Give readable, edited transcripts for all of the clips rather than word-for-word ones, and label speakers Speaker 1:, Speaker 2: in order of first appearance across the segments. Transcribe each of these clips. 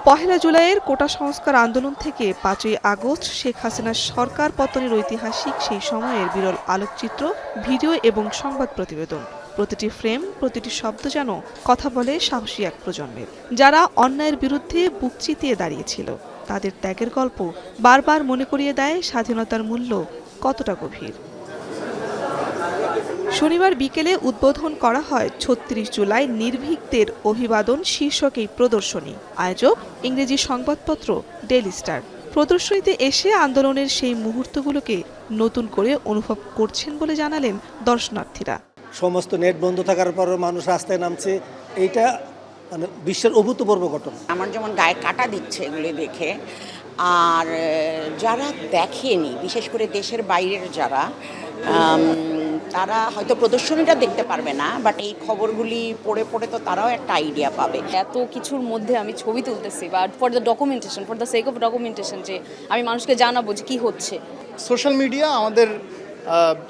Speaker 1: পহেলা জুলাইয়ের কোটা সংস্কার আন্দোলন থেকে ৫ই আগস্ট শেখ হাসিনার সরকার পতনের ঐতিহাসিক সেই সময়ের বিরল আলোকচিত্র, ভিডিও এবং সংবাদ প্রতিবেদন। প্রতিটি ফ্রেম, প্রতিটি শব্দ যেন কথা বলে সাহসী এক প্রজন্মের, যারা অন্যায়ের বিরুদ্ধে বুক চিতিয়ে দাঁড়িয়েছিল। তাদের ত্যাগের গল্প বারবার মনে করিয়ে দেয় স্বাধীনতার মূল্য কতটা গভীর। শনিবার বিকেলে উদ্বোধন করা হয় ৩৬ জুলাই নির্ভীকদের অভিবাদন শীর্ষক এই প্রদর্শনী। আয়োজক ইংরেজি সংবাদপত্র ডেইলি স্টার। প্রদর্শনীতে এসে আন্দোলনের সেই মুহূর্তগুলোকে নতুন করে অনুভব করছেন বলে জানালেন দর্শনার্থীরা।
Speaker 2: সমস্ত নেট বন্ধ থাকার পরও মানুষ রাস্তায় নামছে, এইটা মানে বিশ্বের অভূতপূর্ব ঘটনা।
Speaker 3: আমার যেমন গায়ে কাটা দিচ্ছে এগুলি দেখে, আর যারা দেখেনি, বিশেষ করে দেশের বাইরের যারা, তারা হয়তো প্রদর্শনীটা দেখতে পারবে না, বাট এই খবরগুলি পড়ে পড়ে তো তারাও একটা আইডিয়া পাবে।
Speaker 4: এত কিছুর মধ্যে আমি ছবি তুলতেছি বা for the documentation, for the sake of documentation, যে আমি মানুষকে জানাবো যে কী হচ্ছে।
Speaker 5: সোশ্যাল মিডিয়া আমাদের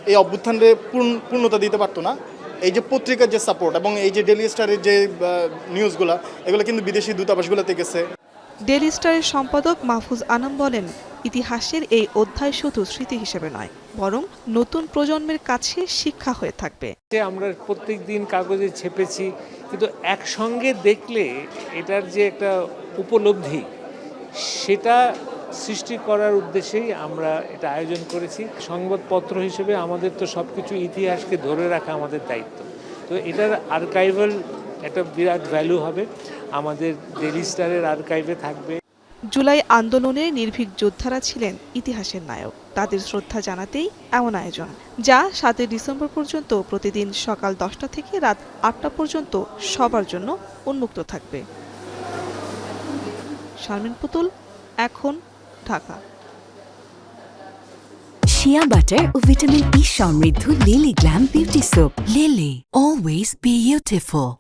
Speaker 5: এই অভ্যুত্থানে পূর্ণতা দিতে পারতো না। এই যে পত্রিকার যে সাপোর্ট এবং এই যে ডেইলি স্টারের যে নিউজগুলো, এগুলো কিন্তু বিদেশি দূতাবাসগুলোতে গেছে।
Speaker 1: ডেইলি স্টারের সম্পাদক মাহফুজ আনাম বলেন, ইতিহাসের এই অধ্যায় শুধু স্মৃতি হিসেবে নয়, বরং নতুন প্রজন্মের কাছে শিক্ষা হয়ে থাকবে।
Speaker 6: আমরা প্রত্যেক দিন কাগজে ছেপেছি, কিন্তু একসঙ্গে দেখলে এটার যে একটা উপলব্ধি, সেটা সৃষ্টি করার উদ্দেশ্যেই আমরা এটা আয়োজন করেছি। সংবাদপত্র হিসেবে আমাদের তো সব কিছু ইতিহাসকে ধরে রাখা আমাদের দায়িত্ব। তো এটার আর্কাইভাল একটা বিরাট ভ্যালু হবে, আমাদের ডেইলি স্টারের আর্কাইভে থাকবে।
Speaker 1: জুলাই আন্দোলনে নির্ভীক যোদ্ধারা ছিলেন ইতিহাসের নায়ক। তাদের শ্রদ্ধা জানাতেই এমন আয়োজন, যা ৭ ডিসেম্বর পর্যন্ত প্রতিদিন সকাল ১০টা থেকে রাত ৮টা পর্যন্ত সবার জন্য উন্মুক্ত থাকবে। শারমিন পুতুল, এখন, ঢাকা।
Speaker 7: শিয়া বাটার ও ভিটামিন ই সমৃদ্ধ lily glam beauty soap. Lily, always beautiful.